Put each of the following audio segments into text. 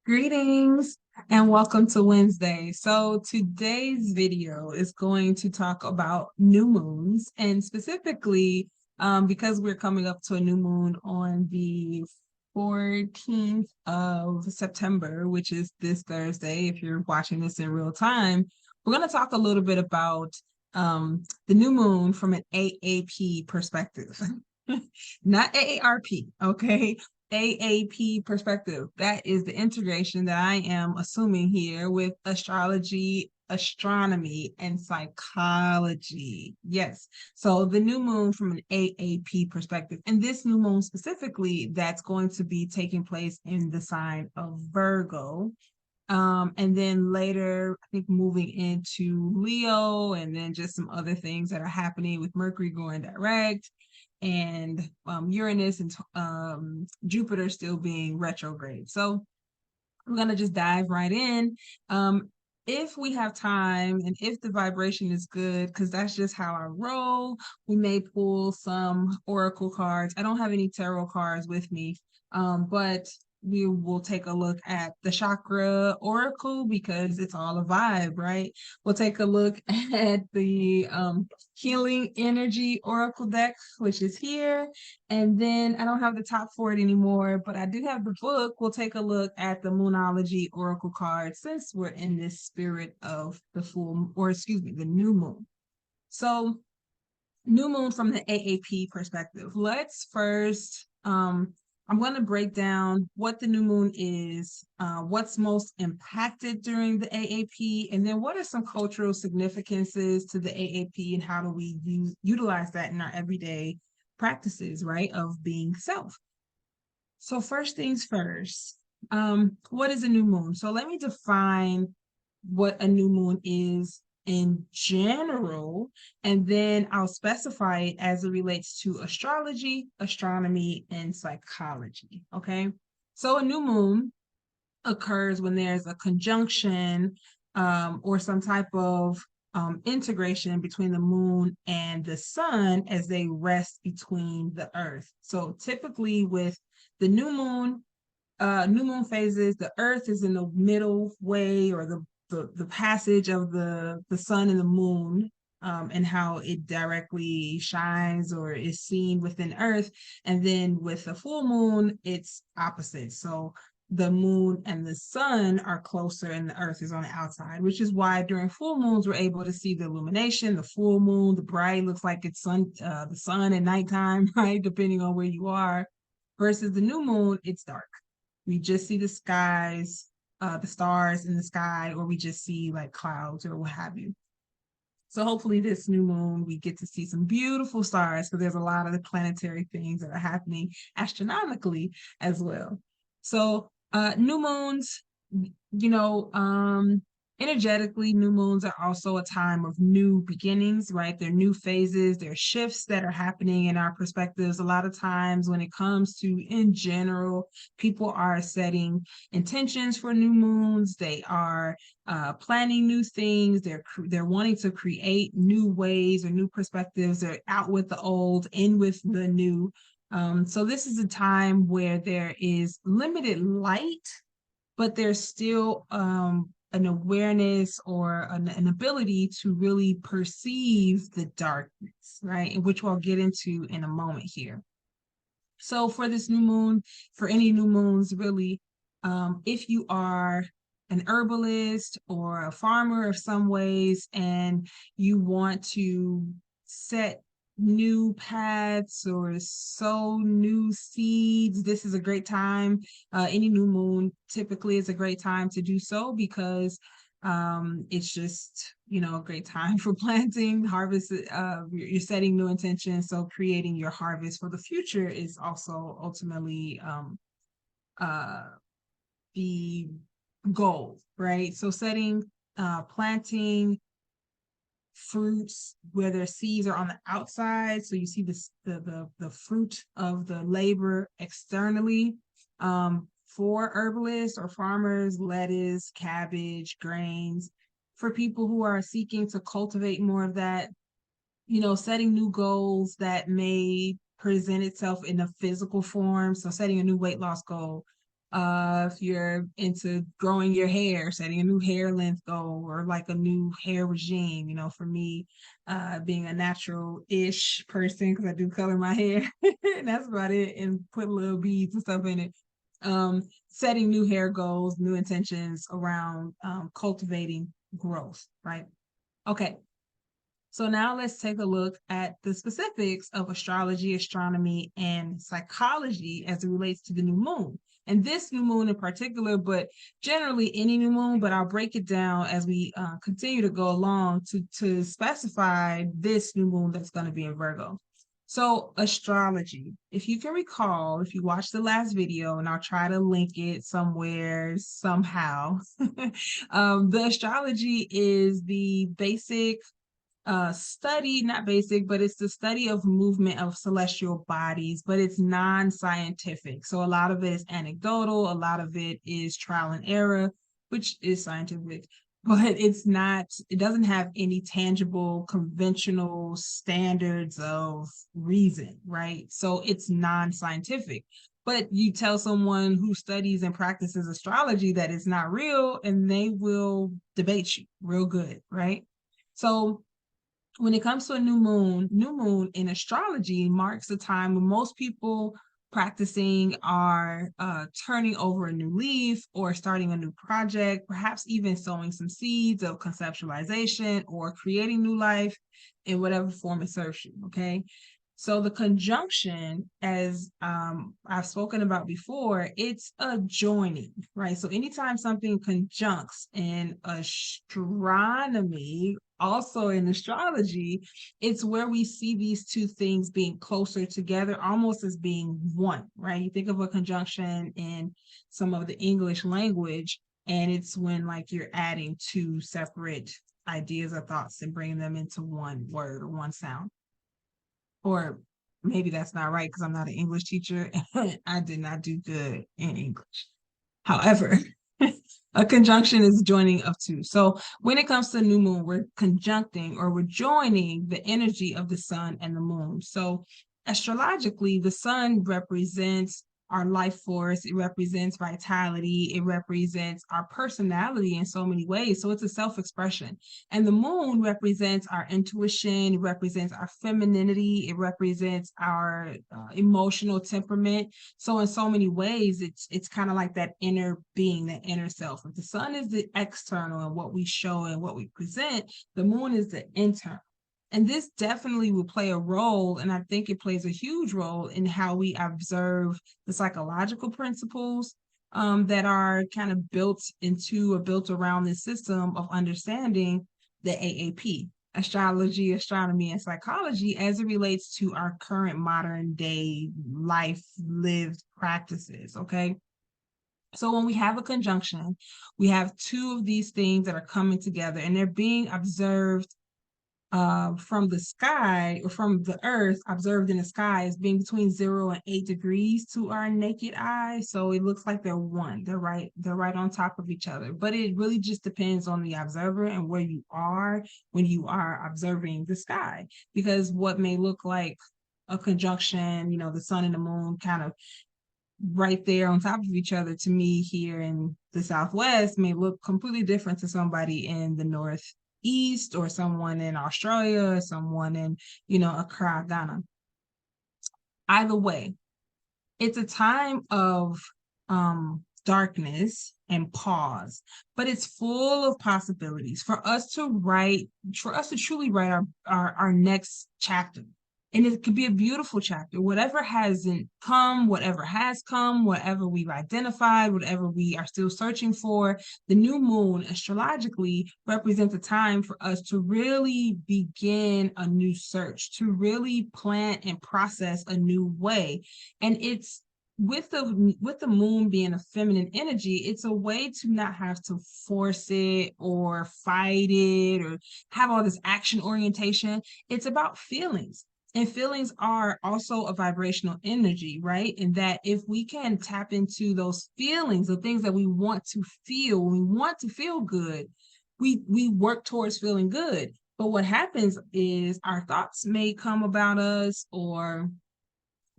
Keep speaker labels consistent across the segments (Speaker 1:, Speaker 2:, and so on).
Speaker 1: Greetings and welcome to Wednesday. So today's video is going to talk about new moons and specifically because we're coming up to a new moon on the 14th of September, which is this Thursday. If you're watching this in real time, we're going to talk a little bit about the new moon from an AAP perspective, not AARP, okay? AAP perspective. That is the integration that I am assuming here with astrology, astronomy, and psychology. Yes. So the new moon from an AAP perspective. And this new moon specifically, that's going to be taking place in the sign of Virgo. And then later, I think moving into Leo, and then just some other things that are happening with Mercury going direct and Uranus and Jupiter still being retrograde. So we're going to just dive right in. If we have time and if the vibration is good, because that's just how I roll, we may pull some oracle cards. I don't have any tarot cards with me, but we will take a look at the chakra oracle because it's all a vibe, right? We'll take a look at the healing energy oracle deck, which is here. And then I don't have the top for it anymore, but I do have the book. We'll take a look at the Moonology Oracle card since we're in this spirit of the the new moon. So new moon from the AAP perspective. Let's first, I'm going to break down what the new moon is, what's most impacted during the AAP, and then what are some cultural significances to the AAP and how do we utilize that in our everyday practices, right, of being self. So first things first, what is a new moon? So let me define what a new moon is in general, and then I'll specify it as it relates to astrology, astronomy, and psychology, okay? So a new moon occurs when there's a conjunction or some type of integration between the moon and the sun as they rest between the earth. So typically with the new moon phases, the earth is in the middle way or the passage of the sun and the moon and how it directly shines or is seen within earth. And then with the full moon, it's opposite. So the moon and the sun are closer and the earth is on the outside, which is why during full moons we're able to see the illumination. The full moon, the bright looks like it's the sun at nighttime, right? Depending on where you are. Versus the new moon, it's dark. We just see the skies, the stars in the sky, or we just see like clouds or what have you. So hopefully this new moon, we get to see some beautiful stars because there's a lot of the planetary things that are happening astronomically as well. So new moons, you know, energetically, new moons are also a time of new beginnings, right? They're new phases, they're shifts that are happening in our perspectives. A lot of times when it comes to, in general, people are setting intentions for new moons. They are planning new things. They're wanting to create new ways or new perspectives. They're out with the old, in with the new. So this is a time where there is limited light, but there's still an awareness or an ability to really perceive the darkness, right? Which we'll get into in a moment here. So for this new moon, for any new moons, really, if you are an herbalist or a farmer of some ways, and you want to set new paths or sow new seeds, this is a great time. Any new moon typically is a great time to do so because it's just, a great time for planting, harvest. You're setting new intentions, so creating your harvest for the future is also ultimately the goal, right? So setting, planting fruits where their seeds are on the outside, so you see the fruit of the labor externally. For herbalists or farmers, lettuce, cabbage, grains. For people who are seeking to cultivate more of that, setting new goals that may present itself in a physical form. So setting a new weight loss goal, If you're into growing your hair, setting a new hair length goal or like a new hair regime, for me, being a natural-ish person, because I do color my hair, and that's about it, and put little beads and stuff in it. Setting new hair goals, new intentions around cultivating growth, right? Okay, so now let's take a look at the specifics of astrology, astronomy, and psychology as it relates to the new moon. And this new moon in particular, but generally any new moon, but I'll break it down as we continue to go along to specify this new moon that's going to be in Virgo. So astrology, if you can recall, if you watched the last video, and I'll try to link it somewhere, somehow, the astrology is the basic study, not basic, but it's the study of movement of celestial bodies, but it's non-scientific. So a lot of it is anecdotal, a lot of it is trial and error, which is scientific, but it doesn't have any tangible, conventional standards of reason, right? So it's non-scientific. But you tell someone who studies and practices astrology that it's not real, and they will debate you real good, right? So when it comes to a new moon in astrology marks the time when most people practicing are turning over a new leaf or starting a new project, perhaps even sowing some seeds of conceptualization or creating new life in whatever form it serves you, okay? So the conjunction, as I've spoken about before, it's a joining, right? So anytime something conjuncts in astronomy, also in astrology, it's where we see these two things being closer together, almost as being one, right? You think of a conjunction in some of the English language, and it's when like you're adding two separate ideas or thoughts and bringing them into one word or one sound. Or maybe that's not right because I'm not an English teacher. I did not do good in English. However, a conjunction is joining of two. So when it comes to new moon, we're conjuncting or we're joining the energy of the sun and the moon. So astrologically, the sun represents our life force, it represents vitality, it represents our personality in so many ways. So it's a self-expression. And the moon represents our intuition, it represents our femininity, it represents our emotional temperament. So in so many ways, it's kind of like that inner being, that inner self. If the sun is the external and what we show and what we present, the moon is the internal. And this definitely will play a role, and I think it plays a huge role in how we observe the psychological principles that are kind of built into or built around this system of understanding the AAP, astrology, astronomy, and psychology, as it relates to our current modern day life lived practices, okay? So when we have a conjunction, we have two of these things that are coming together and they're being observed from the sky or from the earth, observed in the sky as being between 0 and 8 degrees to our naked eye. So it looks like they're one, they're right on top of each other. But it really just depends on the observer and where you are when you are observing the sky. Because what may look like a conjunction, the sun and the moon kind of right there on top of each other, to me here in the Southwest may look completely different to somebody in the Northeast or someone in Australia or someone in, Accra, Ghana. Either way, it's a time of darkness and pause, but it's full of possibilities for us to truly write our next chapter. And it could be a beautiful chapter. Whatever hasn't come, whatever has come, whatever we've identified, whatever we are still searching for, the new moon astrologically represents a time for us to really begin a new search, to really plant and process a new way. And it's with the moon being a feminine energy, it's a way to not have to force it or fight it or have all this action orientation. It's about feelings. And feelings are also a vibrational energy, right? And that if we can tap into those feelings, the things that we want to feel, we want to feel good, we work towards feeling good. But what happens is our thoughts may come about us, or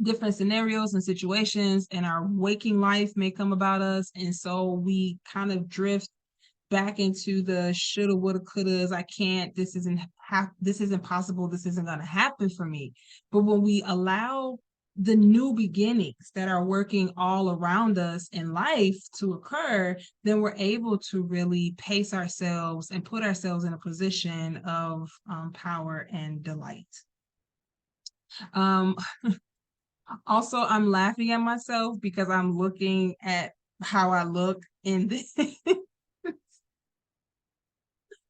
Speaker 1: different scenarios and situations in our waking life may come about us. And so we kind of drift back into the shoulda, woulda, couldas. I can't, this isn't possible, this isn't going to happen for me. But when we allow the new beginnings that are working all around us in life to occur, then we're able to really pace ourselves and put ourselves in a position of power and delight. Also, I'm laughing at myself because I'm looking at how I look in this.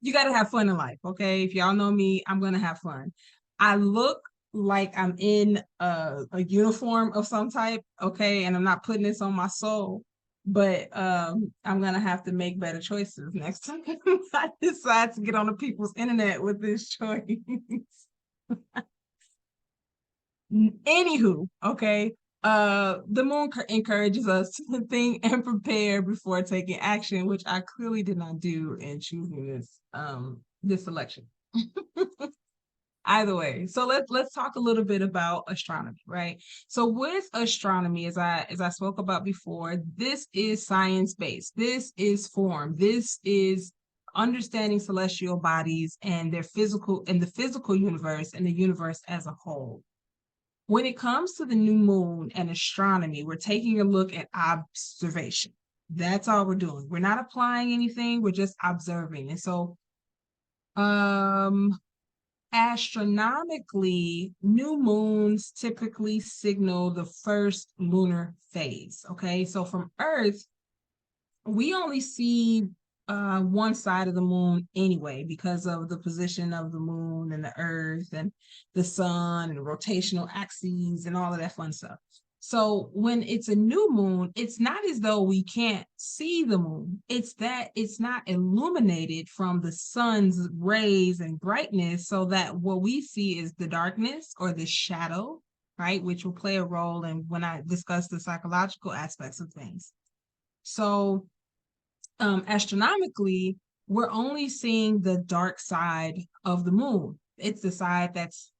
Speaker 1: You got to have fun in life, okay? If y'all know me, I'm going to have fun. I look like I'm in a uniform of some type, okay? And I'm not putting this on my soul, but I'm going to have to make better choices next time I decide to get on the people's internet with this choice. Anywho, okay. The moon encourages us to think and prepare before taking action, which I clearly did not do in choosing this selection. Either way, so let's talk a little bit about astronomy, right? So with astronomy, as I spoke about before, this is science-based. This is form. This is understanding celestial bodies and their physical and the physical universe and the universe as a whole. When it comes to the new moon and astronomy, we're taking a look at observation. That's all we're doing. We're not applying anything, we're just observing. And so astronomically, new moons typically signal the first lunar phase. Okay, so from Earth, we only see one side of the moon anyway, because of the position of the moon and the Earth and the sun and rotational axes and all of that fun stuff. So when it's a new moon, it's not as though we can't see the moon. It's that it's not illuminated from the sun's rays and brightness, so that what we see is the darkness or the shadow, right? Which will play a role in when I discuss the psychological aspects of things. So astronomically, we're only seeing the dark side of the moon. It's the side that's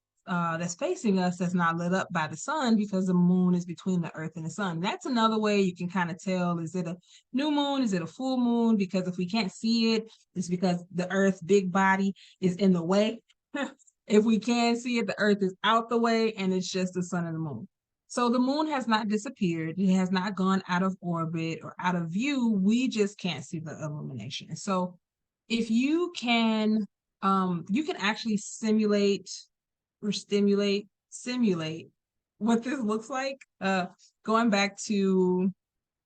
Speaker 1: facing us, that's not lit up by the sun, because the moon is between the earth and the sun. That's another way you can kind of tell, is it a new moon, is it a full moon? Because if we can't see it, it's because the earth's big body is in the way. If we can see it, the earth is out the way and it's just the sun and the moon. So the moon has not disappeared. It has not gone out of orbit or out of view. We just can't see the illumination. So if you can actually simulate what this looks like. Going back to,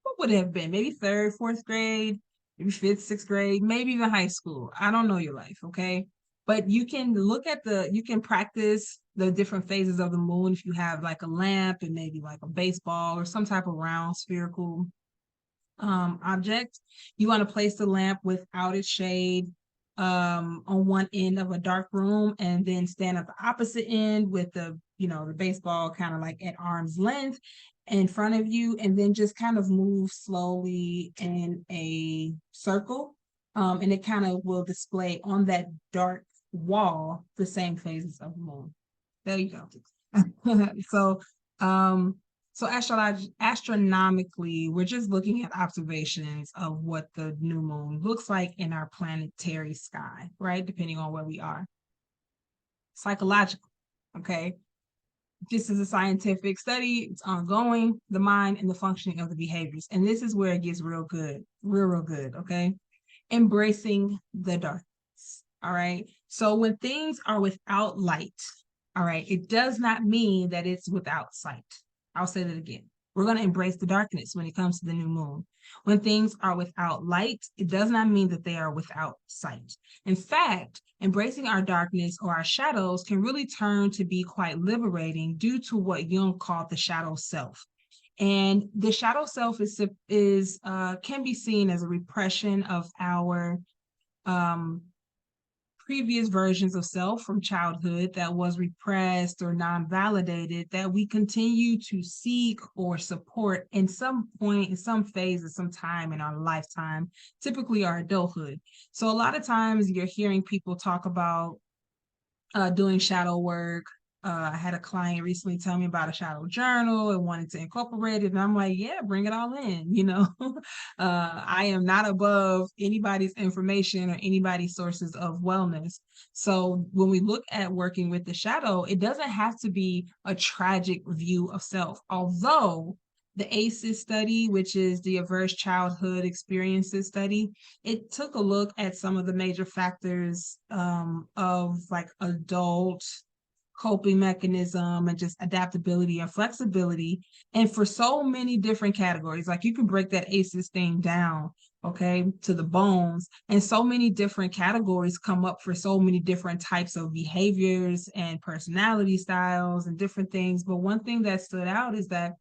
Speaker 1: what would it have been? Maybe third, fourth grade, maybe fifth, sixth grade, maybe even high school. I don't know your life, okay? But you can you can practice the different phases of the moon if you have like a lamp and maybe like a baseball or some type of round spherical object. You want to place the lamp without its shade on one end of a dark room, and then stand at the opposite end with the baseball kind of like at arm's length in front of you, and then just kind of move slowly in a circle, and it kind of will display on that dark wall the same phases of the moon. There you go. So astronomically, we're just looking at observations of what the new moon looks like in our planetary sky, right? Depending on where we are. Psychological, okay? This is a scientific study. It's ongoing, the mind and the functioning of the behaviors. And this is where it gets real good, real good, okay? Embracing the darkness, all right? So when things are without light, all right, it does not mean that it's without sight. I'll say that again. We're going to embrace the darkness when it comes to the new moon. When things are without light, it does not mean that they are without sight. In fact, embracing our darkness or our shadows can really turn to be quite liberating due to what Jung called the shadow self. And the shadow self can be seen as a repression of our previous versions of self from childhood that was repressed or non-validated, that we continue to seek or support in some point, in some phase, at some time in our lifetime, typically our adulthood. So a lot of times you're hearing people talk about doing shadow work, I had a client recently tell me about a shadow journal and wanted to incorporate it. And I'm like, yeah, bring it all in, you know. I am not above anybody's information or anybody's sources of wellness. So when we look at working with the shadow, it doesn't have to be a tragic view of self. Although the ACEs study, which is the Adverse Childhood Experiences study, it took a look at some of the major factors of like adult coping mechanism and just adaptability and flexibility. And for so many different categories, like you can break that ACEs thing down, okay, to the bones. And so many different categories come up for so many different types of behaviors and personality styles and different things. But one thing that stood out is that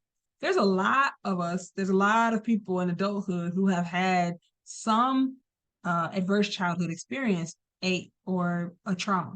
Speaker 1: there's a lot of us, there's a lot of people in adulthood who have had some adverse childhood experience, or a trauma.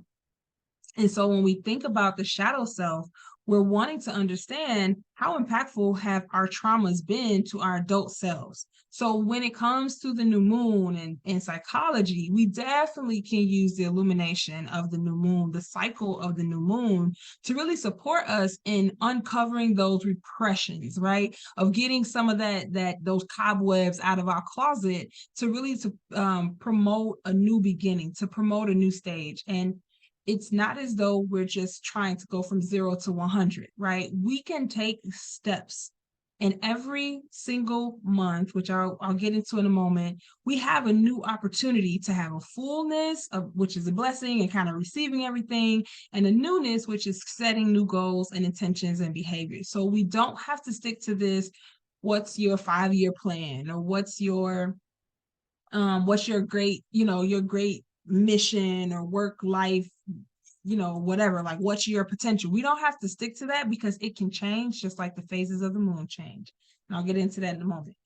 Speaker 1: And so when we think about the shadow self, we're wanting to understand how impactful have our traumas been to our adult selves. So when it comes to the new moon and psychology, we definitely can use the illumination of the new moon, the cycle of the new moon, to really support us in uncovering those repressions, right? Of getting some of those cobwebs out of our closet to really promote a new beginning, to promote a new stage. And it's not as though we're just trying to go from 0 to 100, right? We can take steps. And every single month, which I'll get into in a moment, we have a new opportunity to have a fullness of which is a blessing and kind of receiving everything, and a newness, which is setting new goals and intentions and behaviors. So we don't have to stick to this, what's your 5-year plan, or what's your great, your great mission or work life, whatever, like what's your potential. We don't have to stick to that because it can change just like the phases of the moon change. And I'll get into that in a moment.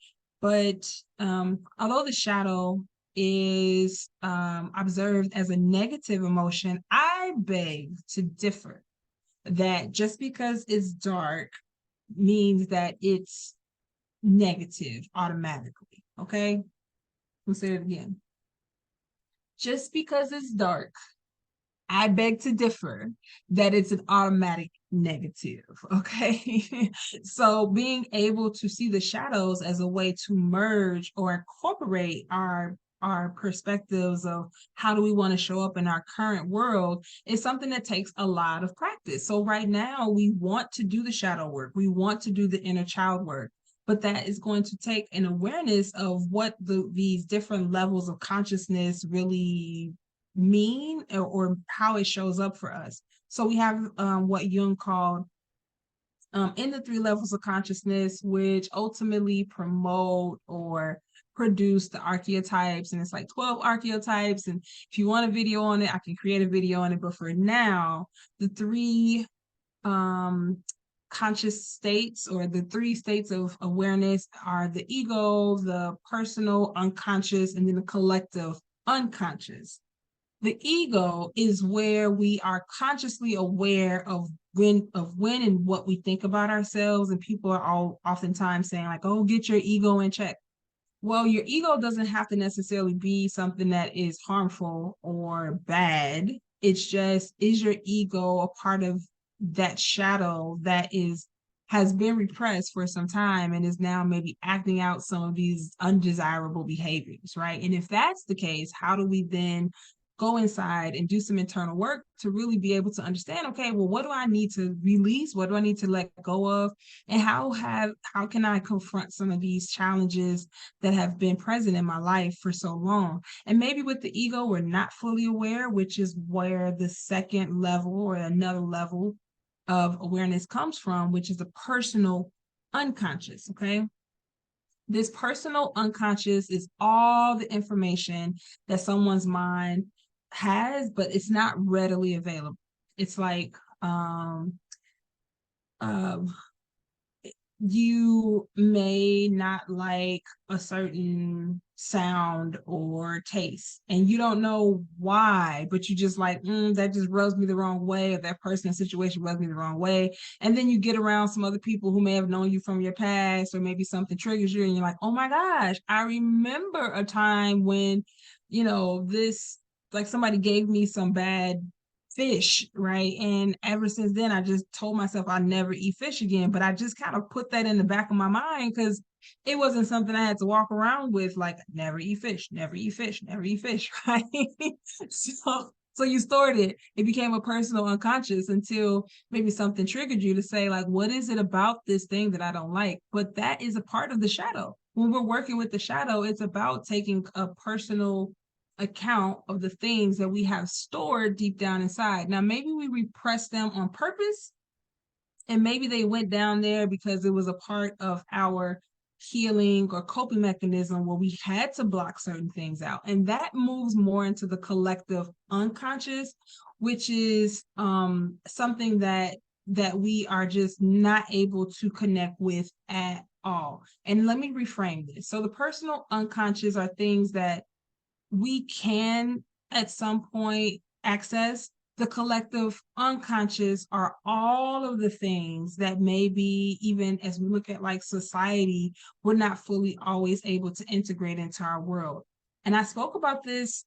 Speaker 1: But although the shadow is observed as a negative emotion, I beg to differ that just because it's dark means that it's negative automatically. Okay, I'll say it again. Just because it's dark, I beg to differ that it's an automatic negative, okay? So being able to see the shadows as a way to merge or incorporate our perspectives of how do we want to show up in our current world is something that takes a lot of practice. So right now we want to do the shadow work. We want to do the inner child work, but that is going to take an awareness of what these different levels of consciousness really mean, or how it shows up for us. So we have what Jung called in the 3 levels of consciousness, which ultimately promote or produce the archetypes. And it's like 12 archetypes. And if you want a video on it, I can create a video on it. But for now, the 3 conscious states, or the 3 states of awareness, are the ego, the personal unconscious, and then the collective unconscious. The ego is where we are consciously aware of when and what we think about ourselves. And people are all oftentimes saying like, oh, get your ego in check. Well, your ego doesn't have to necessarily be something that is harmful or bad. It's just, is your ego a part of that shadow that has been repressed for some time and is now maybe acting out some of these undesirable behaviors, right? And if that's the case, how do we then go inside and do some internal work to really be able to understand, okay, well, what do I need to release? What do I need to let go of? And how can I confront some of these challenges that have been present in my life for so long? And maybe with the ego, we're not fully aware, which is where the second level or another level of awareness comes from, which is the personal unconscious, okay? This personal unconscious is all the information that someone's mind has, but it's not readily available. It's like you may not like a certain sound or taste, and you don't know why, but you just like, that just rubs me the wrong way, or that person or situation rubs me the wrong way. And then you get around some other people who may have known you from your past, or maybe something triggers you and you're like, oh my gosh, I remember a time when, this, like somebody gave me some bad fish, right? And ever since then, I just told myself I'll never eat fish again. But I just kind of put that in the back of my mind because it wasn't something I had to walk around with, like never eat fish, never eat fish, never eat fish, right? So you stored it. It became a personal unconscious until maybe something triggered you to say, like, what is it about this thing that I don't like? But that is a part of the shadow. When we're working with the shadow, it's about taking a personal account of the things that we have stored deep down inside. Now, maybe we repress them on purpose, and maybe they went down there because it was a part of our healing or coping mechanism where we had to block certain things out. And that moves more into the collective unconscious, which is something that we are just not able to connect with at all. And let me reframe this. So the personal unconscious are things that we can at some point access. The collective unconscious are all of the things that maybe even as we look at like society, we're not fully always able to integrate into our world. And I spoke about this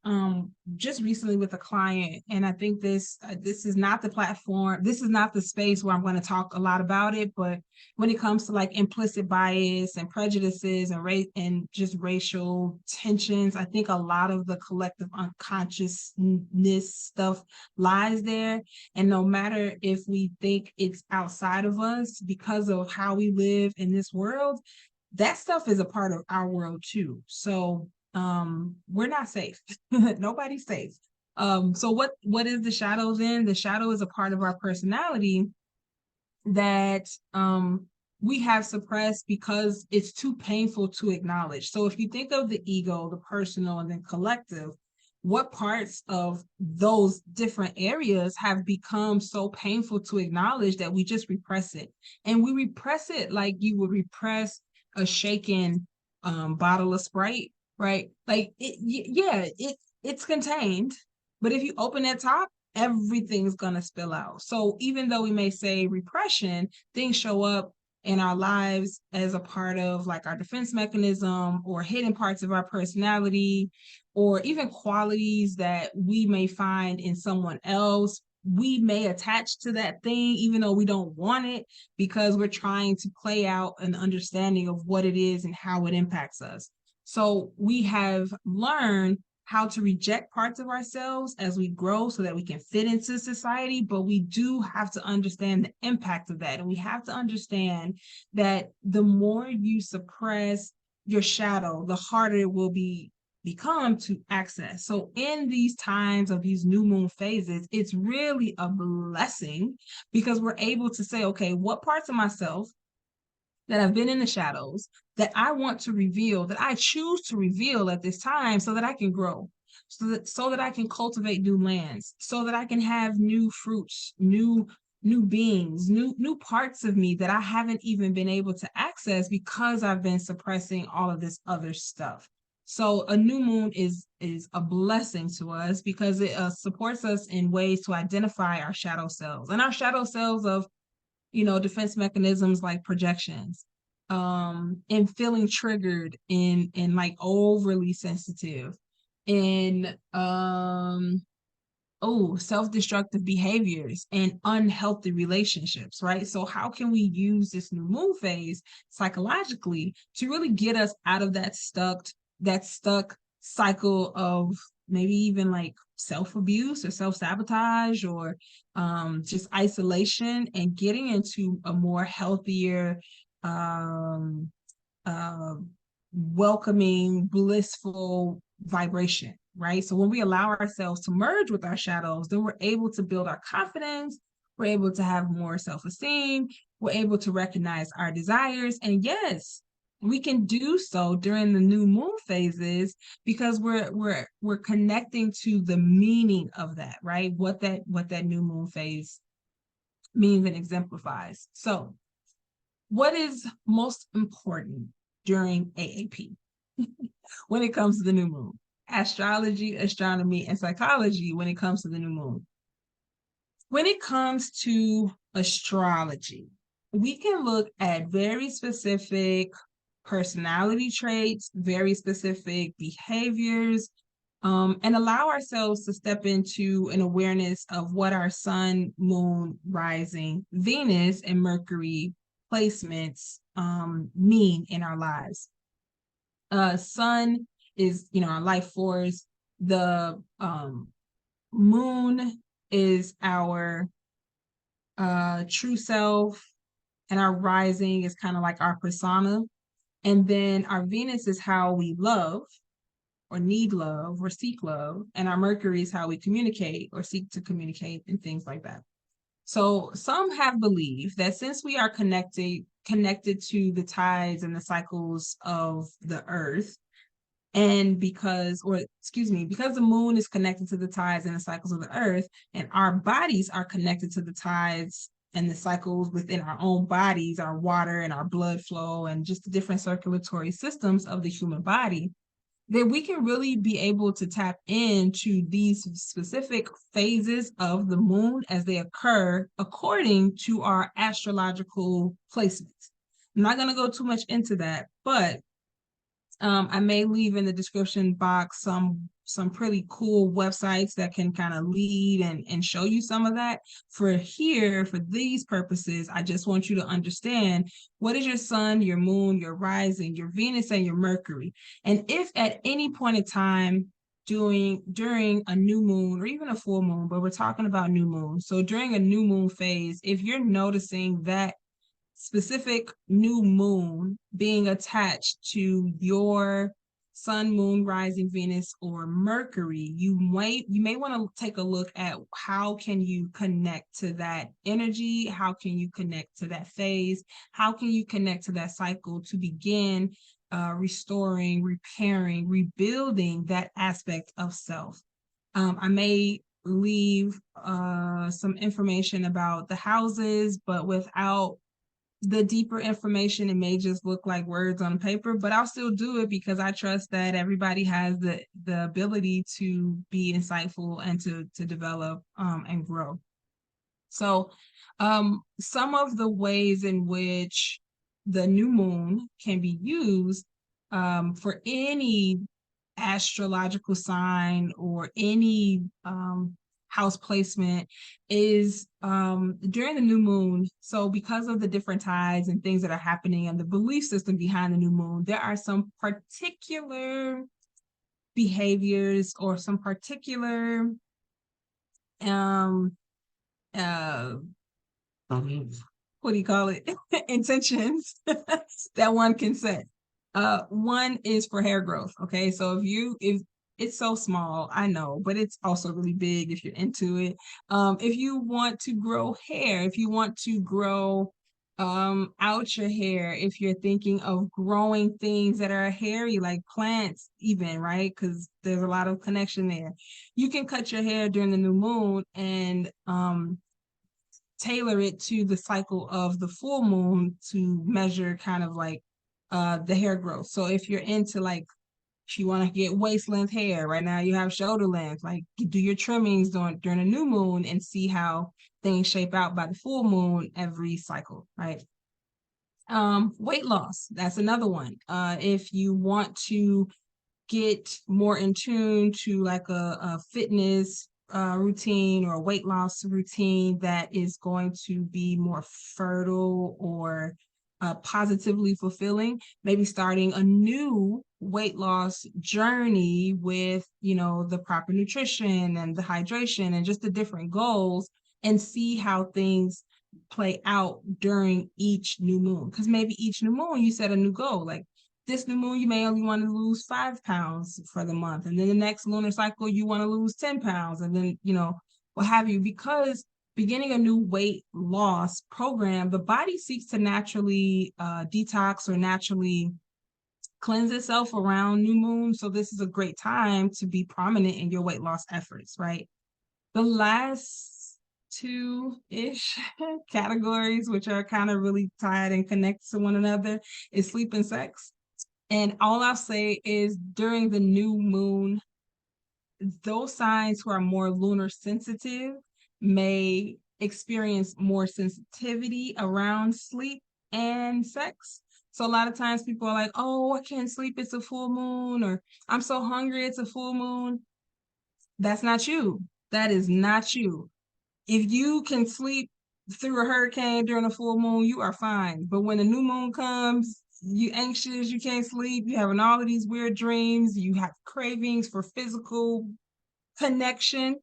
Speaker 1: just recently with a client, and I think this is not the platform, this is not the space where I'm going to talk a lot about it. But when it comes to like implicit bias and prejudices and race and just racial tensions, I think a lot of the collective unconsciousness stuff lies there. And no matter if we think it's outside of us because of how we live in this world, that stuff is a part of our world too. So we're not safe. Nobody's safe. So what is the shadow then? The shadow is a part of our personality that we have suppressed because it's too painful to acknowledge. So if you think of the ego, the personal, and then collective, what parts of those different areas have become so painful to acknowledge that we just repress it? And we repress it like you would repress a shaken bottle of Sprite, right? Like it's contained, but if you open that top, everything's gonna spill out. So even though we may say repression, things show up in our lives as a part of like our defense mechanism or hidden parts of our personality, or even qualities that we may find in someone else. We may attach to that thing even though we don't want it, because we're trying to play out an understanding of what it is and how it impacts us. So we have learned how to reject parts of ourselves as we grow so that we can fit into society, but we do have to understand the impact of that. And we have to understand that the more you suppress your shadow, the harder it will become to access. So in these times of these new moon phases, it's really a blessing because we're able to say, okay, what parts of myself that have been in the shadows that I want to reveal, that I choose to reveal at this time so that I can grow, so that I can cultivate new lands, so that I can have new fruits, new beings, new parts of me that I haven't even been able to access because I've been suppressing all of this other stuff. So a new moon is a blessing to us because it supports us in ways to identify our shadow selves, and our shadow selves of defense mechanisms like projections, and feeling triggered and like overly sensitive, and self-destructive behaviors and unhealthy relationships, right? So how can we use this new moon phase psychologically to really get us out of that stuck cycle of maybe even like self-abuse or self-sabotage or just isolation, and getting into a more healthier, uh, welcoming, blissful vibration, right? So when we allow ourselves to merge with our shadows, then we're able to build our confidence, we're able to have more self-esteem, we're able to recognize our desires. And yes, we can do so during the new moon phases because we're connecting to the meaning of that, right? What that new moon phase means and exemplifies. So what is most important during AAP when it comes to the new moon? Astrology, astronomy, and psychology when it comes to the new moon. When it comes to astrology, we can look at very specific personality traits, very specific behaviors, and allow ourselves to step into an awareness of what our sun, moon, rising, Venus, and Mercury placements mean in our lives. Sun is, our life force. The moon is our true self, and our rising is kind of like our persona. And then our Venus is how we love or need love or seek love. And our Mercury is how we communicate or seek to communicate and things like that. So some have believed that since we are connected to the tides and the cycles of the earth, and because the moon is connected to the tides and the cycles of the earth, and our bodies are connected to the tides and the cycles within our own bodies, our water and our blood flow, and just the different circulatory systems of the human body, then we can really be able to tap into these specific phases of the moon as they occur according to our astrological placements. I'm not going to go too much into that, but I may leave in the description box some pretty cool websites that can kind of lead and show you some of that. For these purposes, I just want you to understand what is your sun, your moon, your rising, your Venus, and your Mercury. And if at any point in time during a new moon or even a full moon, but we're talking about new moon. So during a new moon phase, if you're noticing that specific new moon being attached to your sun, moon, rising, Venus, or Mercury, you may want to take a look at how can you connect to that energy, how can you connect to that phase, how can you connect to that cycle to begin restoring, repairing, rebuilding that aspect of self. I may leave some information about the houses, but without the deeper information, it may just look like words on paper, but I'll still do it because I trust that everybody has the ability to be insightful and to develop and grow. So some of the ways in which the new moon can be used for any astrological sign or any house placement is during the new moon. So because of the different tides and things that are happening and the belief system behind the new moon, there are some particular behaviors or some particular uh what do you call it? Intentions that one can set. One is for hair growth. Okay, so if it's so small, I know, but it's also really big if you're into it. If you want to grow hair, if you want to grow out your hair, if you're thinking of growing things that are hairy, like plants, even, right? Because there's a lot of connection there. You can cut your hair during the new moon and tailor it to the cycle of the full moon to measure kind of like the hair growth. So if you're into like, if you want to get waist length hair, right now you have shoulder length, like do your trimmings during a new moon and see how things shape out by the full moon every cycle, right? Weight loss, that's another one. If you want to get more in tune to like a fitness routine or a weight loss routine that is going to be more fertile or positively fulfilling, maybe starting a new weight loss journey with, the proper nutrition and the hydration and just the different goals, and see how things play out during each new moon. Because maybe each new moon you set a new goal, like this new moon, you may only want to lose 5 pounds for the month. And then the next lunar cycle, you want to lose 10 pounds. And then, what have you. Because beginning a new weight loss program, the body seeks to naturally detox or naturally cleanse itself around new moon. So this is a great time to be prominent in your weight loss efforts, right? The last two-ish categories, which are kind of really tied and connected to one another, is sleep and sex. And all I'll say is during the new moon, those signs who are more lunar sensitive may experience more sensitivity around sleep and sex. So a lot of times people are like, oh, I can't sleep, it's a full moon, or I'm so hungry, it's a full moon. That's not you. That is not you. If you can sleep through a hurricane during a full moon, you are fine. But when the new moon comes, you anxious, you can't sleep, you having all of these weird dreams, you have cravings for physical connection.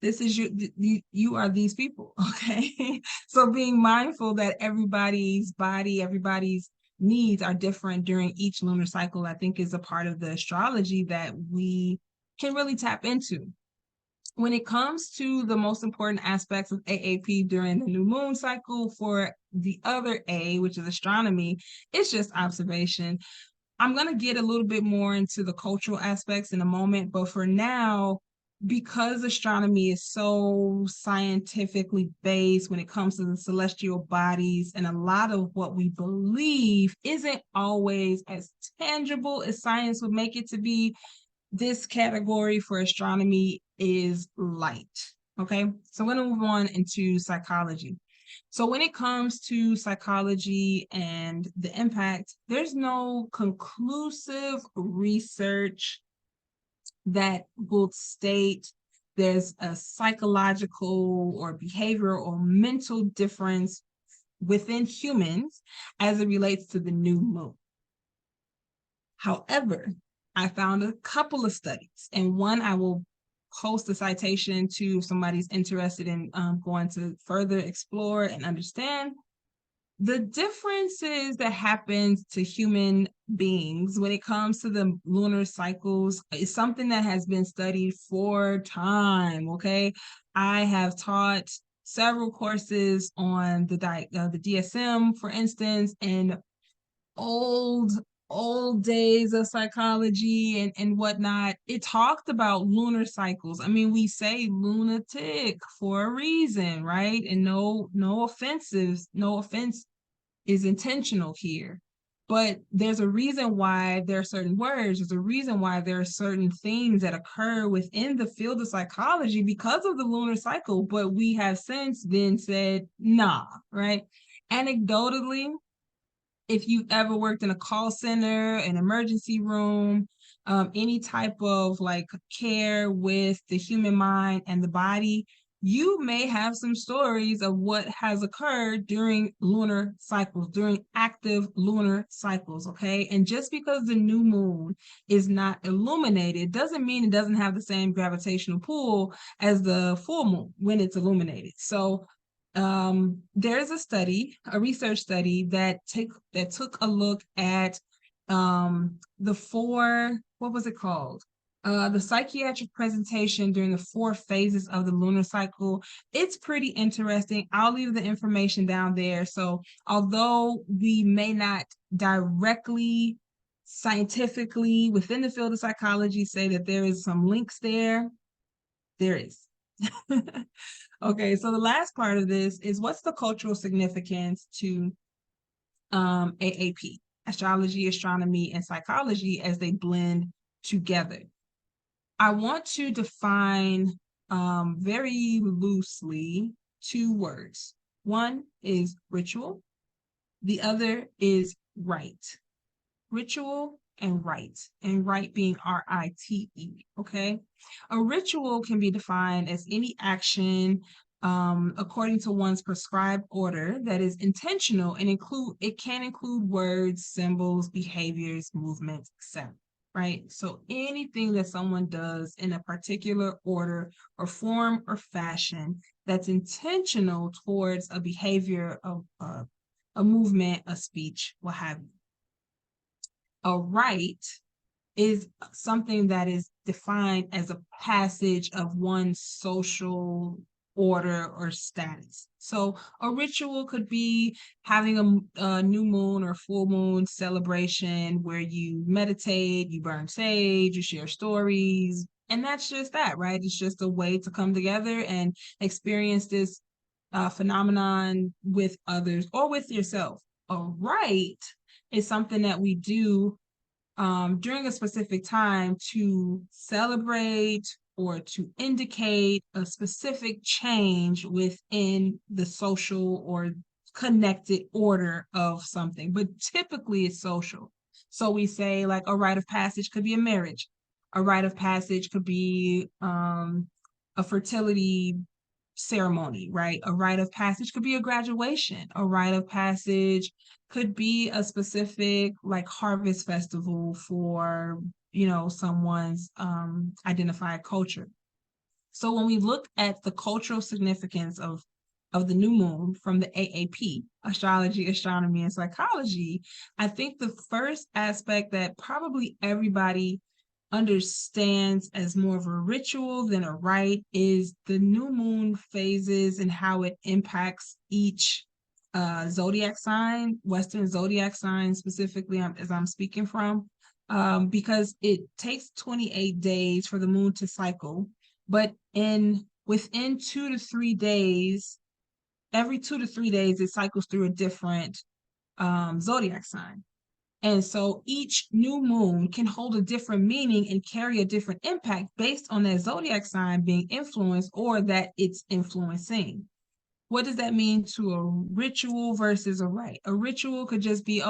Speaker 1: This is you are these people, okay? So being mindful that everybody's body, everybody's needs are different during each lunar cycle, I think is a part of the astrology that we can really tap into. When it comes to the most important aspects of AAP during the new moon cycle for the other A, which is astronomy, it's just observation. I'm going to get a little bit more into the cultural aspects in a moment, but for now, because astronomy is so scientifically based when it comes to the celestial bodies, and a lot of what we believe isn't always as tangible as science would make it to be, this category for astronomy is light. Okay, so I'm going to move on into psychology. So when it comes to psychology and the impact, there's no conclusive research that will state there's a psychological or behavioral or mental difference within humans as it relates to the new moon. However, I found a couple of studies, and one I will post a citation to if somebody's interested in going to further explore and understand the differences that happens to human beings when it comes to the lunar cycles is something that has been studied for time. Okay, I have taught several courses on the DSM, for instance, and old days of psychology and whatnot. It talked about lunar cycles. I mean, we say lunatic for a reason, right? And no offense is intentional here, but there's a reason why there are certain words, there's a reason why there are certain things that occur within the field of psychology because of the lunar cycle, but we have since then said nah, right? Anecdotally, if you've ever worked in a call center, an emergency room, any type of like care with the human mind and the body, you may have some stories of what has occurred during lunar cycles, during active lunar cycles, okay? And just because the new moon is not illuminated doesn't mean it doesn't have the same gravitational pull as the full moon when it's illuminated. So there's a research study that took a look at the four, what was it called? The psychiatric presentation during the 4 phases of the lunar cycle. It's pretty interesting. I'll leave the information down there. So although we may not directly scientifically within the field of psychology say that there is some links there is. Okay, so the last part of this is what's the cultural significance to AAP, astrology, astronomy, and psychology as they blend together. I want to define very loosely 2 words. One is ritual, the other is rite. Ritual and rite being R-I-T-E, okay? A ritual can be defined as any action according to one's prescribed order that is intentional and it can include words, symbols, behaviors, movements, etc. Right? So anything that someone does in a particular order or form or fashion that's intentional towards a behavior of a movement, a speech, what have you. A rite is something that is defined as a passage of one's social order or status. So a ritual could be having a new moon or full moon celebration where you meditate, you burn sage, you share stories, and that's just that, right? It's just a way to come together and experience this phenomenon with others or with yourself. A rite is something that we do during a specific time to celebrate or to indicate a specific change within the social or connected order of something, but typically it's social. So we say like a rite of passage could be a marriage, A rite of passage could be a fertility ceremony, right? A rite of passage could be a graduation. A rite of passage could be a specific like harvest festival for, someone's identified culture. So when we look at the cultural significance of the new moon from the AAP, astrology, astronomy, and psychology, I think the first aspect that probably everybody understands as more of a ritual than a rite is the new moon phases and how it impacts each zodiac sign, Western zodiac sign specifically, as I'm speaking from, because it takes 28 days for the moon to cycle, but within 2 to 3 days, every 2 to 3 days, it cycles through a different zodiac sign. And so each new moon can hold a different meaning and carry a different impact based on that zodiac sign being influenced or that it's influencing. What does that mean to a ritual versus a rite? A ritual could just be,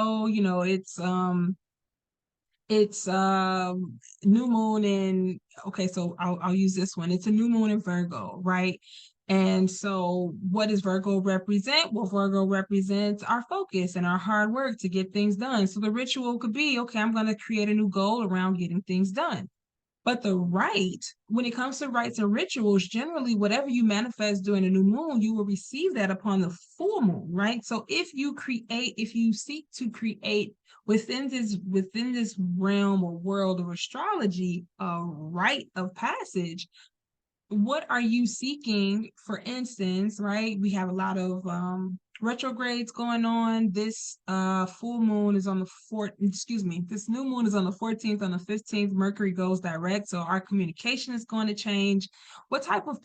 Speaker 1: it's new moon in, okay, so I'll use this one. It's a new moon in Virgo, right? And so what does Virgo represent? Well, Virgo represents our focus and our hard work to get things done. So the ritual could be, okay, I'm going to create a new goal around getting things done. But the rite, when it comes to rites and rituals, generally, whatever you manifest during a new moon, you will receive that upon the full moon, right? So if you seek to create within this realm or world of astrology, a rite of passage, what are you seeking? For instance, right, we have a lot of retrogrades going on. This full moon is on the this new moon is on the 14th. On the 15th, Mercury goes direct, so our communication is going to change. What type of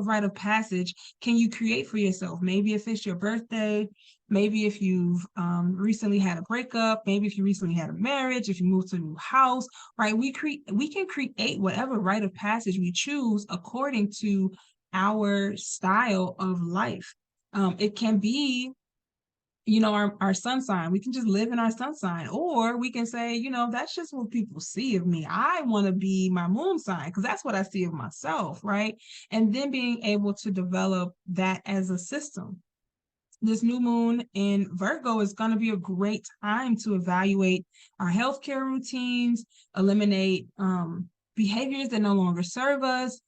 Speaker 1: rite of passage can you create for yourself? Maybe if it's your birthday, maybe if you've recently had a breakup, maybe if you recently had a marriage, if you moved to a new house, right? We can create whatever rite of passage we choose according to our style of life. It can be, our sun sign. We can just live in our sun sign, or we can say, that's just what people see of me. I want to be my moon sign because that's what I see of myself, right? And then being able to develop that as a system. This new moon in Virgo is going to be a great time to evaluate our healthcare routines, eliminate behaviors that no longer serve us,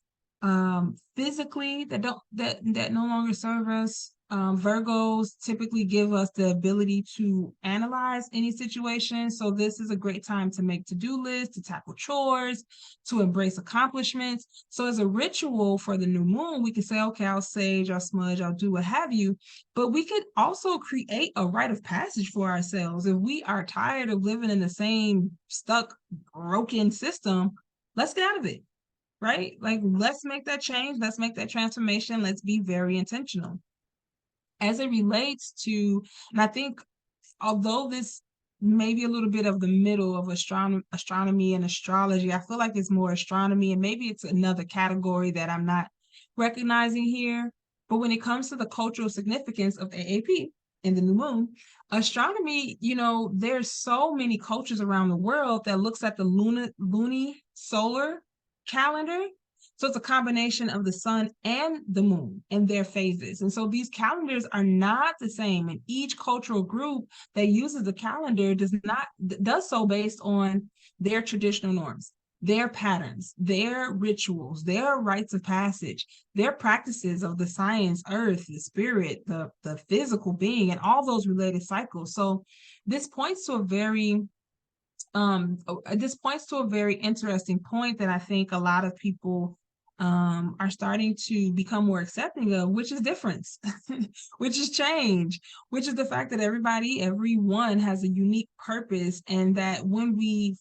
Speaker 1: physically that no longer serve us. Virgos typically give us the ability to analyze any situation. So this is a great time to make to-do lists, to tackle chores, to embrace accomplishments. So as a ritual for the new moon, we can say, okay, I'll sage, I'll smudge, I'll do what have you. But we could also create a rite of passage for ourselves. If we are tired of living in the same stuck, broken system, let's get out of it, right? Like, let's make that change. Let's make that transformation. Let's be very intentional. As it relates to, and I think although this may be a little bit of the middle of astronomy and astrology, I feel like it's more astronomy and maybe it's another category that I'm not recognizing here. But when it comes to the cultural significance of AAP in the new moon, astronomy, there's so many cultures around the world that looks at the solar calendar. So it's a combination of the sun and the moon and their phases. And so these calendars are not the same. And each cultural group that uses the calendar does so based on their traditional norms, their patterns, their rituals, their rites of passage, their practices of the science, earth, the spirit, the physical being, and all those related cycles. So this points to a very interesting point that I think a lot of people are starting to become more accepting of, which is difference, which is change, which is the fact that everyone has a unique purpose, and that when we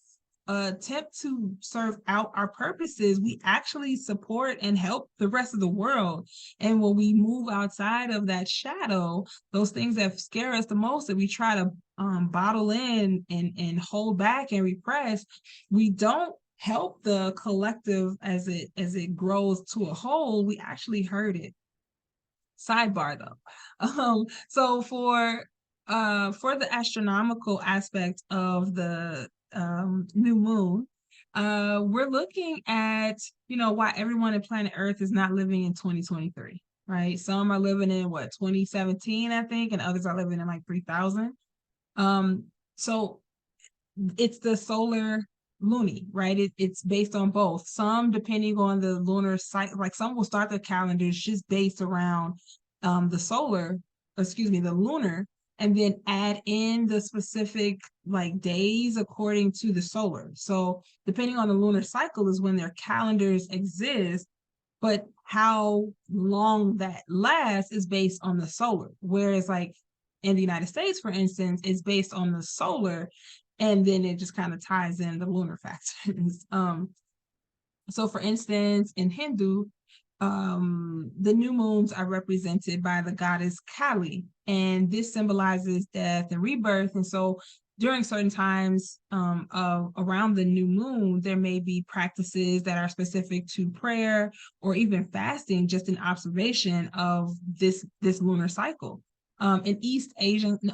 Speaker 1: attempt to serve out our purposes, we actually support and help the rest of the world. And when we move outside of that shadow, those things that scare us the most, that we try to bottle in and hold back and repress, we don't help the collective as it grows to a whole. We actually hurt it. Sidebar though. So for the astronomical aspect of the new moon, we're looking at, why everyone on planet Earth is not living in 2023, right? Some are living in 2017, I think, and others are living in like 3000. So it's the solar luni, right? It's based on both. Some, depending on the lunar cycle, like some will start their calendars just based around the lunar, and then add in the specific like days according to the solar. So depending on the lunar cycle is when their calendars exist, but how long that lasts is based on the solar. Whereas like in the United States, for instance, it's based on the solar, and then it just kind of ties in the lunar factors. So for instance, in Hindu, the new moons are represented by the goddess Kali, and this symbolizes death and rebirth. And so during certain times around the new moon, there may be practices that are specific to prayer or even fasting, just an observation of this lunar cycle. In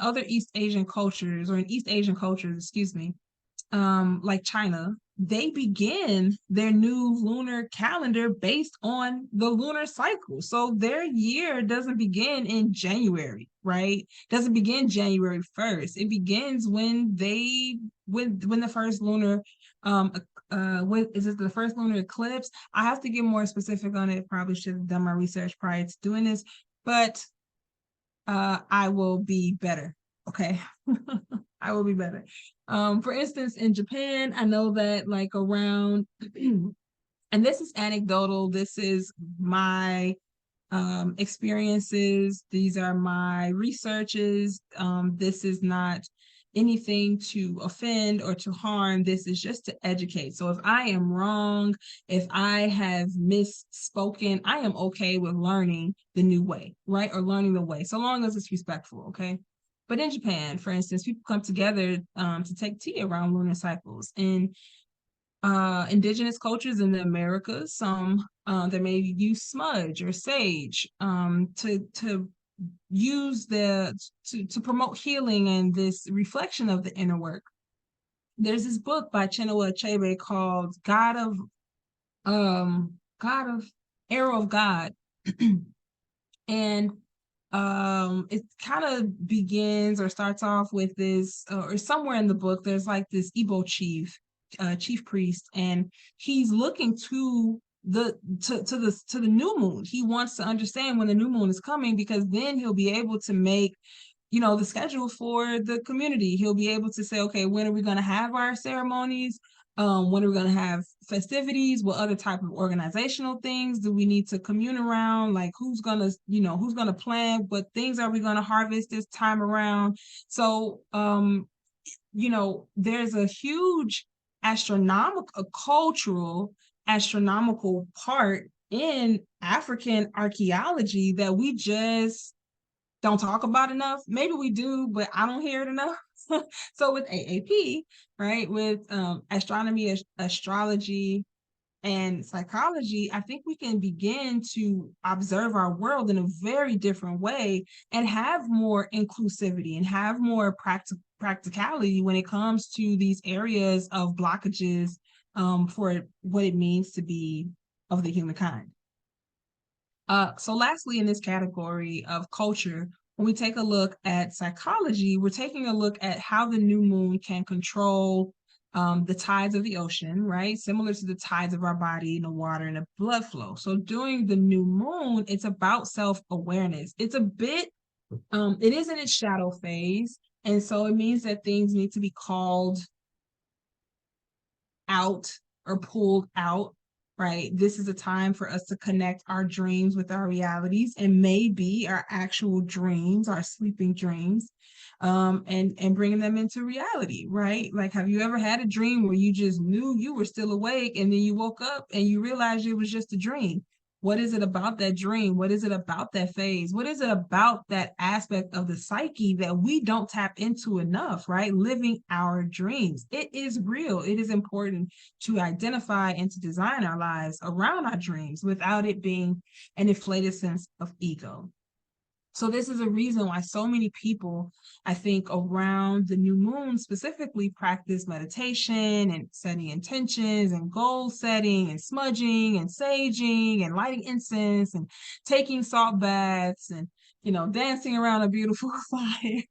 Speaker 1: other East Asian cultures, or in East Asian cultures, excuse me, like China, they begin their new lunar calendar based on the lunar cycle. So their year doesn't begin in January, right? Doesn't begin January 1st. It begins when the first lunar what is it, the first lunar eclipse? I have to get more specific on it. Probably should have done my research prior to doing this, but I will be better. Okay. I will be better. For instance, in Japan, I know that like around, and this is anecdotal, this is my experiences, these are my researches. This is not anything to offend or to harm. This is just to educate. So if I am wrong, if I have misspoken, I am okay with learning the new way, right? Or learning the way, so long as it's respectful, okay? But in Japan, for instance, people come together to take tea around lunar cycles. In indigenous cultures in the Americas, some that may use smudge or sage to use to promote healing and this reflection of the inner work. There's this book by Chinua Achebe called God of Arrow of God. And it kind of begins or starts off with this, or somewhere in the book there's like this Igbo chief priest, and he's looking to the new moon. He wants to understand when the new moon is coming, because then he'll be able to make the schedule for the community. He'll be able to say, okay, when are we going to have our ceremonies? When are we going to have festivities? What other type of organizational things do we need to commune around? Like who's going to plan? What things are we going to harvest this time around? So, there's a huge astronomical part in African archaeology that we just don't talk about enough. Maybe we do, but I don't hear it enough. So with AAP, right, with astronomy, astrology, and psychology, I think we can begin to observe our world in a very different way and have more inclusivity and have more practicality when it comes to these areas of blockages for what it means to be of the humankind. So lastly, in this category of culture, when we take a look at psychology, we're taking a look at how the new moon can control the tides of the ocean, right? Similar to the tides of our body, the water and the blood flow. So during the new moon, it's about self-awareness. It's a bit, it is in its shadow phase. And so it means that things need to be called out or pulled out, right? This is a time for us to connect our dreams with our realities, and maybe our actual dreams, our sleeping dreams, and bringing them into reality, right? Like, have you ever had a dream where you just knew you were still awake, and then you woke up and you realized it was just a dream? What is it about that dream? What is it about that phase? What is it about that aspect of the psyche that we don't tap into enough, right? Living our dreams. It is real. It is important to identify and to design our lives around our dreams without it being an inflated sense of ego. So this is a reason why so many people, I think, around the new moon specifically practice meditation and setting intentions and goal setting and smudging and saging and lighting incense and taking salt baths and dancing around a beautiful fire,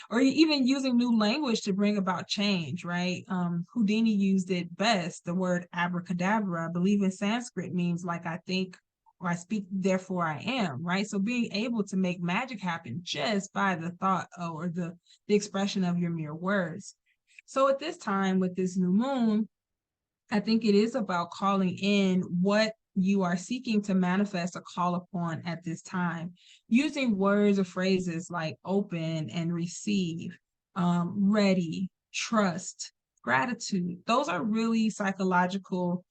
Speaker 1: or even using new language to bring about change, right? Houdini used it best. The word abracadabra, I believe in Sanskrit, means like I think or I speak, therefore I am, right? So being able to make magic happen just by the thought or the expression of your mere words. So at this time with this new moon, I think it is about calling in what you are seeking to manifest or call upon at this time, using words or phrases like open and receive, ready, trust, gratitude. Those are really psychological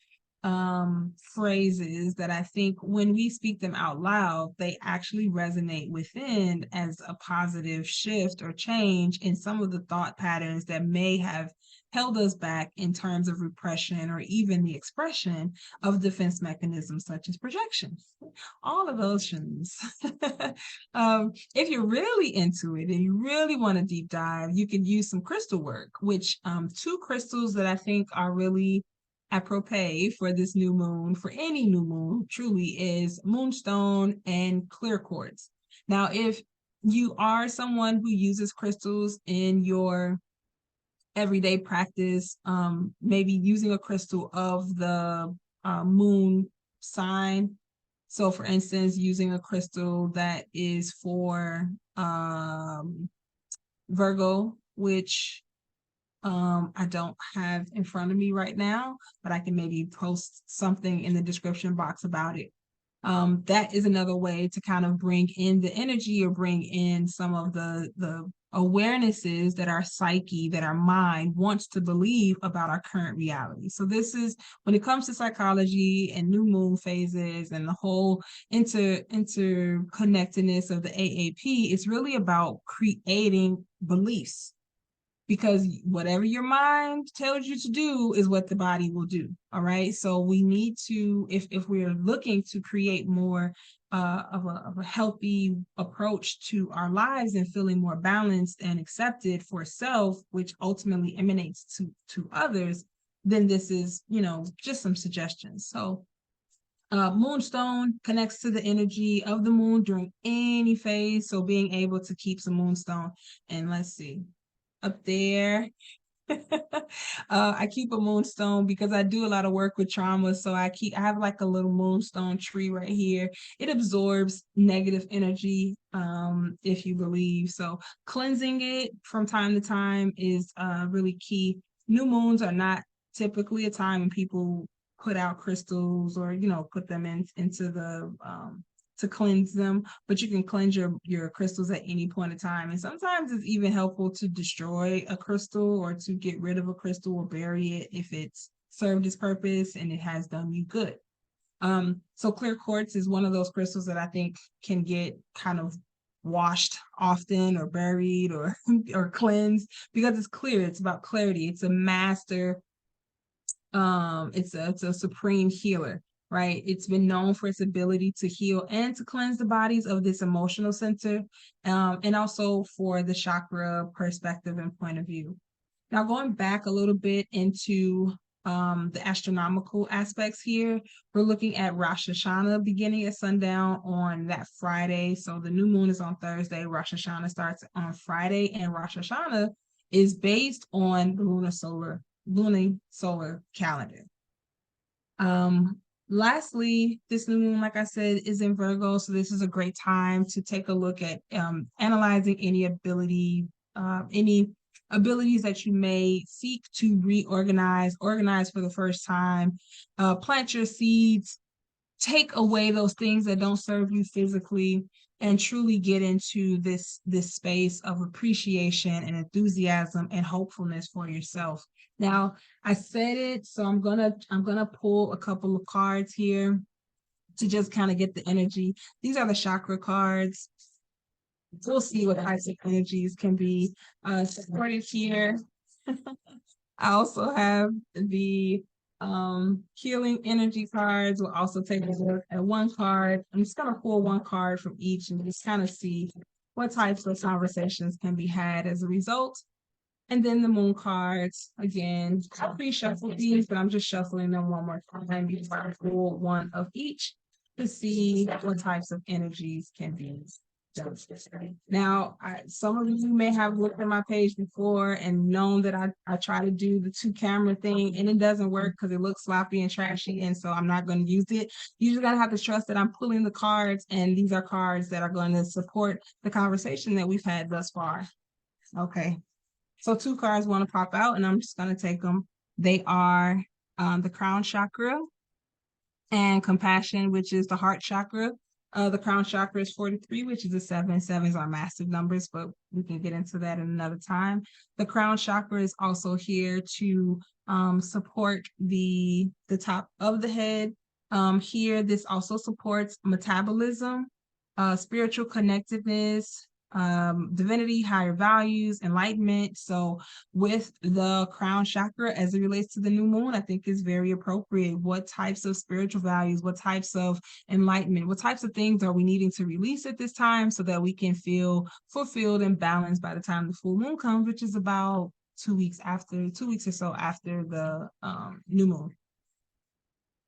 Speaker 1: phrases that I think when we speak them out loud, they actually resonate within as a positive shift or change in some of the thought patterns that may have held us back in terms of repression or even the expression of defense mechanisms such as projection. All of those things. If you're really into it and you really want to deep dive, you can use some crystal work, which two crystals that I think are really apropos for this new moon, for any new moon, truly is moonstone and clear quartz. Now, if you are someone who uses crystals in your everyday practice, maybe using a crystal of the moon sign. So for instance, using a crystal that is for Virgo, which I don't have in front of me right now, but I can maybe post something in the description box about it. That is another way to kind of bring in the energy or bring in some of the awarenesses that our psyche, that our mind wants to believe about our current reality. So this is when it comes to psychology and new moon phases and the whole interconnectedness of the AAP, it's really about creating beliefs, because whatever your mind tells you to do is what the body will do. All right. So we need to, if we're looking to create more of a healthy approach to our lives and feeling more balanced and accepted for self, which ultimately emanates to others, then this is, just some suggestions. So moonstone connects to the energy of the moon during any phase. So being able to keep some moonstone, and let's see, up there. I keep a moonstone because I do a lot of work with trauma. So I have like a little moonstone tree right here. It absorbs negative energy, if you believe. So cleansing it from time to time is really key. New moons are not typically a time when people put out crystals or, put them into the to cleanse them, but you can cleanse your crystals at any point in time. And sometimes it's even helpful to destroy a crystal or to get rid of a crystal or bury it if it's served its purpose and it has done you good. So clear quartz is one of those crystals that I think can get kind of washed often or buried or or cleansed because it's clear. It's about clarity. It's a master. It's a supreme healer, right? It's been known for its ability to heal and to cleanse the bodies of this emotional center, and also for the chakra perspective and point of view. Now, going back a little bit into the astronomical aspects here, we're looking at Rosh Hashanah beginning at sundown on that Friday. So the new moon is on Thursday. Rosh Hashanah starts on Friday, and Rosh Hashanah is based on the lunar solar calendar. Lastly, this new moon, like I said, is in Virgo. So this is a great time to take a look at analyzing any abilities that you may seek to organize for the first time, plant your seeds, take away those things that don't serve you physically, and truly get into this space of appreciation and enthusiasm and hopefulness for yourself. Now, I said it, so I'm gonna pull a couple of cards here to just kind of get the energy. These are the chakra cards. We'll see what types of energies can be supported here. I also have the Healing energy cards. We'll also take a look at one card. I'm just going to pull one card from each and just kind of see what types of conversations can be had as a result. And then the moon cards, again, I pre-shuffled these, but I'm just shuffling them one more time before I pull one of each to see what types of energies can be done. Now, some of you may have looked at my page before and known that I try to do the 2-camera thing, and it doesn't work because it looks sloppy and trashy, and so I'm not going to use it. You just got to have to trust that I'm pulling the cards, and these are cards that are going to support the conversation that we've had thus far. Okay. So 2 cards want to pop out, and I'm just going to take them. They are the crown chakra and compassion, which is the heart chakra. The crown chakra is 43, which is a 7. 7s are massive numbers, but we can get into that in another time. The crown chakra is also here to support the top of the head. Here, this also supports metabolism, spiritual connectedness, divinity, higher values, enlightenment. So with the crown chakra, as it relates to the new moon, I think is very appropriate. What types of spiritual values, what types of enlightenment, what types of things are we needing to release at this time so that we can feel fulfilled and balanced by the time the full moon comes, which is about 2 weeks or so after the new moon.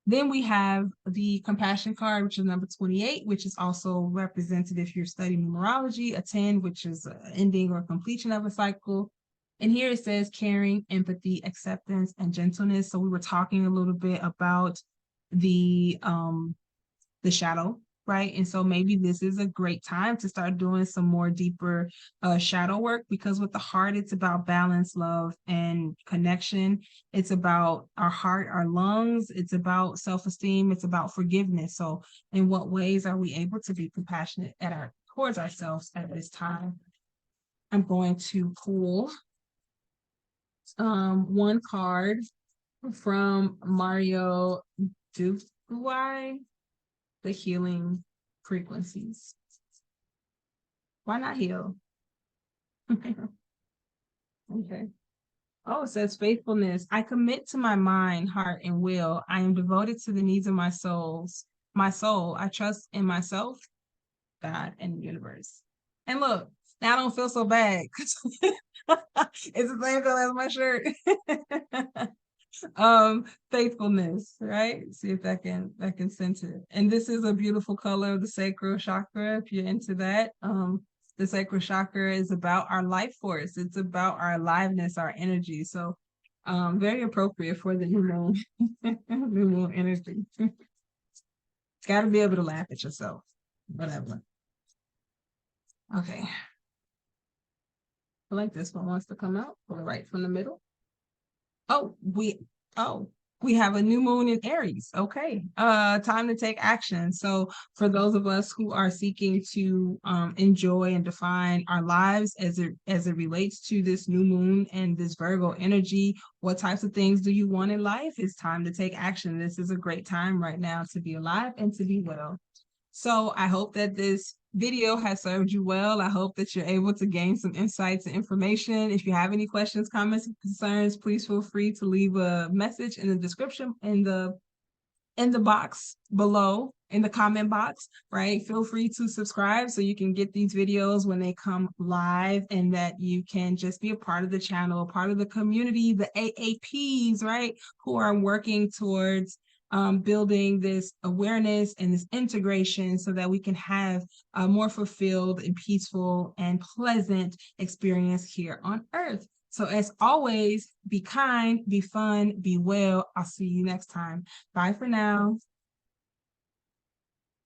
Speaker 1: Then we have the compassion card, which is number 28, which is also represented if you're studying numerology, a 10, which is an ending or completion of a cycle. And here it says caring, empathy, acceptance, and gentleness. So we were talking a little bit about the shadow, right? And so maybe this is a great time to start doing some more deeper shadow work, because with the heart, it's about balance, love, and connection. It's about our heart, our lungs. It's about self-esteem. It's about forgiveness. So in what ways are we able to be compassionate towards ourselves at this time? I'm going to pull one card from Mario Dupuy, the healing frequencies. Why not heal? Okay. Oh, it says faithfulness. I commit to my mind, heart, and will. I am devoted to the needs of my soul. I trust in myself, God, and the universe. And look, now I don't feel so bad. It's the same color as my shirt. Faithfulness, right? See if that can sense it. And this is a beautiful color of the sacral chakra if you're into that. The sacral chakra is about our life force. It's about our aliveness, our energy. So very appropriate for the new moon. New moon energy. Got to be able to laugh at yourself. Whatever. Okay. I like this one wants to come out. Pull it right from the middle. We have a new moon in Aries. Okay. Time to take action. So for those of us who are seeking to enjoy and define our lives as it relates to this new moon and this Virgo energy, what types of things do you want in life? It's time to take action. This is a great time right now to be alive and to be well. So I hope that this video has served you well. I hope that you're able to gain some insights and information. If you have any questions, comments, and concerns, please feel free to leave a message in the description, in the box below, in the comment box, right? Feel free to subscribe so you can get these videos when they come live, and that you can just be a part of the channel, a part of the community, the AAPs, right? Who are working towards building this awareness and this integration so that we can have a more fulfilled and peaceful and pleasant experience here on Earth. So as always, be kind, be fun, be well. I'll see you next time. Bye for now.